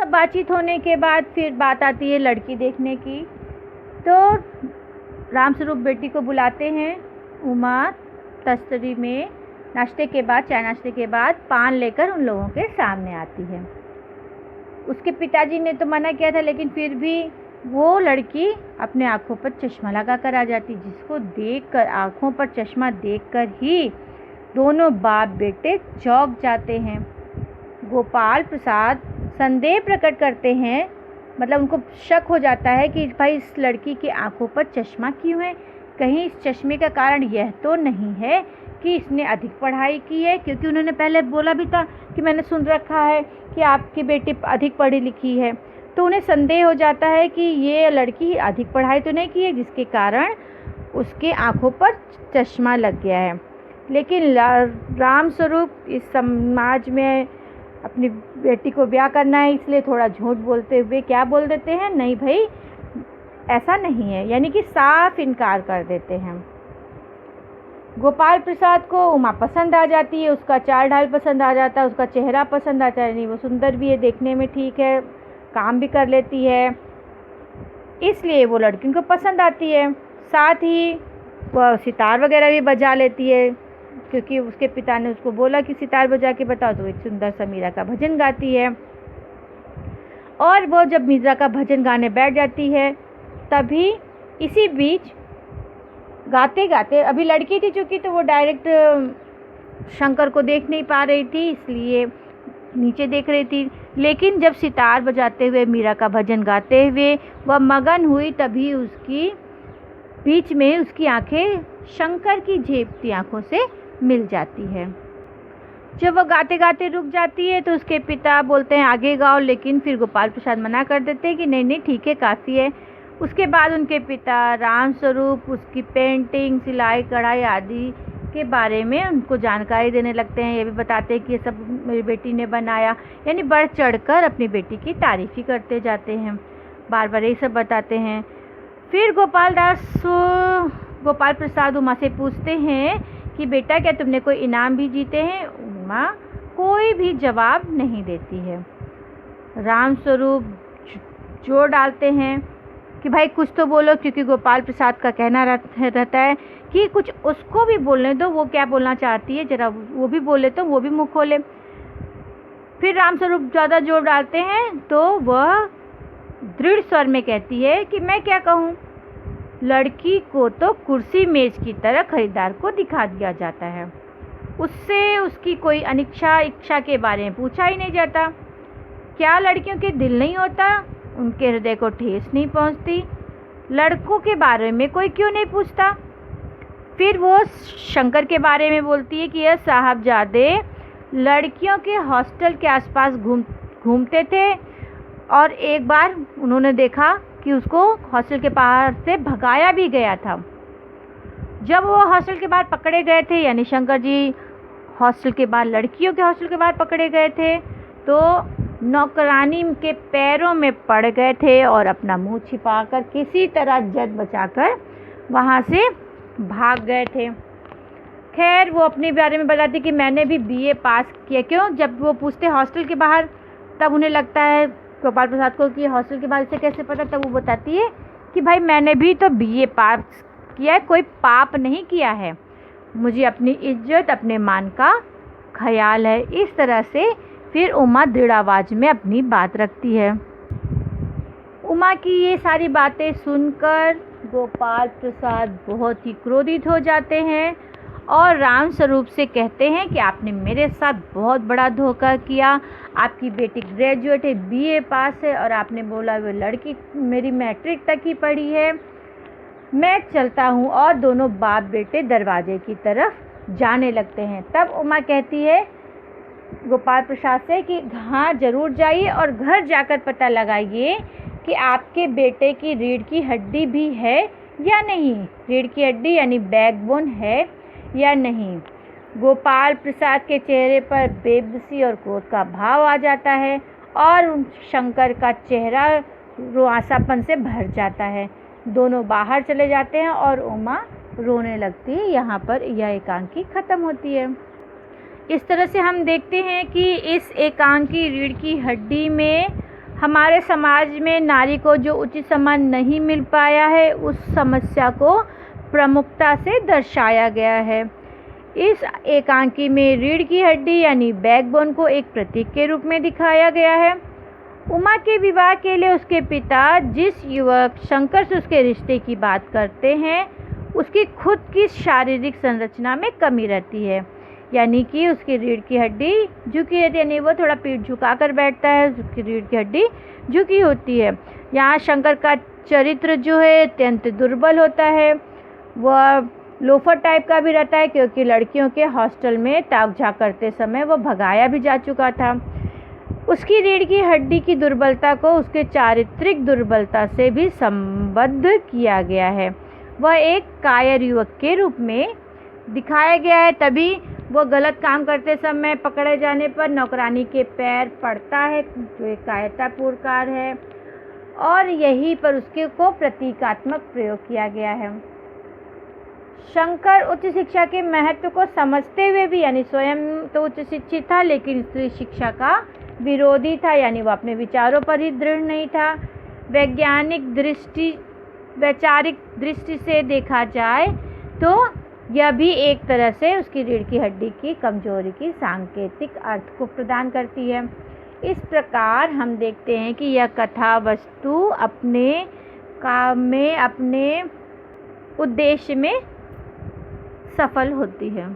सब बातचीत होने के बाद फिर बात आती है लड़की देखने की। तो रामस्वरूप बेटी को बुलाते हैं। उमा तस्तरी में नाश्ते के बाद, चाय नाश्ते के बाद पान लेकर उन लोगों के सामने आती है। उसके पिताजी ने तो मना किया था, लेकिन फिर भी वो लड़की अपने आँखों पर चश्मा लगा कर आ जाती, जिसको देखकर, आँखों पर चश्मा देखकर ही दोनों बाप बेटे चौंक जाते हैं। गोपाल प्रसाद संदेह प्रकट करते हैं, मतलब उनको शक हो जाता है कि भाई इस लड़की की आंखों पर चश्मा क्यों है। कहीं इस चश्मे का कारण यह तो नहीं है कि इसने अधिक पढ़ाई की है, क्योंकि उन्होंने पहले बोला भी था कि मैंने सुन रखा है कि आपकी बेटी अधिक पढ़ी लिखी है। तो उन्हें संदेह हो जाता है कि ये लड़की अधिक पढ़ाई तो नहीं की है, जिसके कारण उसके आंखों पर चश्मा लग गया है। लेकिन रामस्वरूप इस समाज में अपनी बेटी को ब्याह करना है, इसलिए थोड़ा झूठ बोलते हुए क्या बोल देते हैं, नहीं भाई ऐसा नहीं है, यानी कि साफ इनकार कर देते हैं। गोपाल प्रसाद को उमा पसंद आ जाती है, उसका चाल ढाल पसंद आ जाता है, उसका चेहरा पसंद आता है, नहीं वो सुंदर भी है, देखने में ठीक है, काम भी कर लेती है, इसलिए वो लड़की को पसंद आती है। साथ ही वह सितार वगैरह भी बजा लेती है, क्योंकि उसके पिता ने उसको बोला कि सितार बजा के बताओ, तो एक सुंदर सा मीरा का भजन गाती है। और वो जब मीरा का भजन गाने बैठ जाती है, तभी इसी बीच गाते गाते, अभी लड़की थी चूँकि, तो वो डायरेक्ट शंकर को देख नहीं पा रही थी, इसलिए नीचे देख रही थी। लेकिन जब सितार बजाते हुए, मीरा का भजन गाते हुए वह मगन हुई, तभी उसकी बीच में उसकी आंखें शंकर की झेपती आंखों से मिल जाती है। जब वह गाते गाते रुक जाती है तो उसके पिता बोलते हैं आगे गाओ, लेकिन फिर गोपाल प्रसाद मना कर देते हैं कि नहीं नहीं ठीक है, काफ़ी है। उसके बाद उनके पिता रामस्वरूप उसकी पेंटिंग, सिलाई, कढ़ाई आदि के बारे में उनको जानकारी देने लगते हैं। ये भी बताते हैं कि ये सब मेरी बेटी ने बनाया, यानी बढ़ चढ़कर अपनी बेटी की तारीफ़ ही करते जाते हैं, बार बार यही सब बताते हैं। फिर गोपाल प्रसाद उमा से पूछते हैं कि बेटा क्या तुमने कोई इनाम भी जीते हैं? उमा कोई भी जवाब नहीं देती है। रामस्वरूप जोर डालते हैं कि भाई कुछ तो बोलो, क्योंकि गोपाल प्रसाद का कहना रहता है कि कुछ उसको भी बोलने दो, वो क्या बोलना चाहती है जरा वो भी बोले तो वो भी मुँह खोले। फिर रामस्वरूप ज़्यादा जोर डालते हैं तो वह दृढ़ स्वर में कहती है कि मैं क्या कहूँ, लड़की को तो कुर्सी मेज की तरह खरीदार को दिखा दिया जाता है, उससे उसकी कोई अनिच्छा इच्छा के बारे में पूछा ही नहीं जाता। क्या लड़कियों के दिल नहीं होता, उनके हृदय को ठेस नहीं पहुंचती? लड़कों के बारे में कोई क्यों नहीं पूछता? फिर वो शंकर के बारे में बोलती है कि यह साहबजादे लड़कियों के हॉस्टल के आसपास घूमते थे, और एक बार उन्होंने देखा कि उसको हॉस्टल के बाहर से भगाया भी गया था। जब वो हॉस्टल के बाहर पकड़े गए थे, यानी शंकर जी हॉस्टल के बाहर, लड़कियों के हॉस्टल के बाहर पकड़े गए थे, तो नौकरानी के पैरों में पड़ गए थे और अपना मुंह छिपाकर किसी तरह जद बचाकर वहाँ से भाग गए थे। खैर वो अपने बारे में बताती कि मैंने भी बीए पास किया। क्यों, जब वो पूछते हॉस्टल के बाहर, तब उन्हें लगता है गोपाल प्रसाद को कि हॉस्टल के बाहर से कैसे पता, तब वो बताती है कि भाई मैंने भी तो बीए पास किया है, कोई पाप नहीं किया है, मुझे अपनी इज्जत अपने मान का ख्याल है। इस तरह से फिर उमा दृढ़ आवाज़ में अपनी बात रखती है। उमा की ये सारी बातें सुनकर गोपाल प्रसाद बहुत ही क्रोधित हो जाते हैं और रामस्वरूप से कहते हैं कि आपने मेरे साथ बहुत बड़ा धोखा किया। आपकी बेटी ग्रेजुएट है, बीए पास है, और आपने बोला वो लड़की मेरी मैट्रिक तक ही पढ़ी है। मैं चलता हूँ। और दोनों बाप बेटे दरवाजे की तरफ जाने लगते हैं। तब उमा कहती है गोपाल प्रसाद से कि हाँ ज़रूर जाइए और घर जाकर पता लगाइए कि आपके बेटे की रीढ़ की हड्डी भी है या नहीं, रीढ़ की हड्डी यानी बैकबोन है या नहीं। गोपाल प्रसाद के चेहरे पर बेबसी और क्रोध का भाव आ जाता है और शंकर का चेहरा रुआसापन से भर जाता है। दोनों बाहर चले जाते हैं और उमा रोने लगती है। यहाँ पर यह एकांकी ख़त्म होती है। इस तरह से हम देखते हैं कि इस एकांकी रीढ़ की हड्डी में हमारे समाज में नारी को जो उचित सम्मान नहीं मिल पाया है, उस समस्या को प्रमुखता से दर्शाया गया है। इस एकांकी में रीढ़ की हड्डी यानी बैकबोन को एक प्रतीक के रूप में दिखाया गया है। उमा के विवाह के लिए उसके पिता जिस युवक शंकर से उसके रिश्ते की बात करते हैं, उसकी खुद की शारीरिक संरचना में कमी रहती है, यानी कि उसकी रीढ़ की हड्डी झुकी रहती है, यानी वो थोड़ा पीठ झुका कर बैठता है, उसकी रीढ़ की हड्डी झुकी होती है। यहाँ शंकर का चरित्र जो है अत्यंत दुर्बल होता है, वह लोफर टाइप का भी रहता है, क्योंकि लड़कियों के हॉस्टल में ताक झाँक करते समय वो भगाया भी जा चुका था। उसकी रीढ़ की हड्डी की दुर्बलता को उसके चारित्रिक दुर्बलता से भी संबद्ध किया गया है। वह एक कायर युवक के रूप में दिखाया गया है, तभी वो गलत काम करते समय पकड़े जाने पर नौकरानी के पैर पड़ता है, जो एक कायरतापूर्ण कार्य है, और यहीं पर उसके को प्रतीकात्मक प्रयोग किया गया है। शंकर उच्च शिक्षा के महत्व को समझते हुए भी, यानी स्वयं तो उच्च शिक्षित था लेकिन स्त्री शिक्षा का विरोधी था, यानी वो अपने विचारों पर ही दृढ़ नहीं था। वैचारिक दृष्टि से देखा जाए तो यह भी एक तरह से उसकी रीढ़ की हड्डी की कमजोरी की सांकेतिक अर्थ को प्रदान करती है। इस प्रकार हम देखते हैं कि यह कथा वस्तु अपने काम में, अपने उद्देश्य में सफल होती है।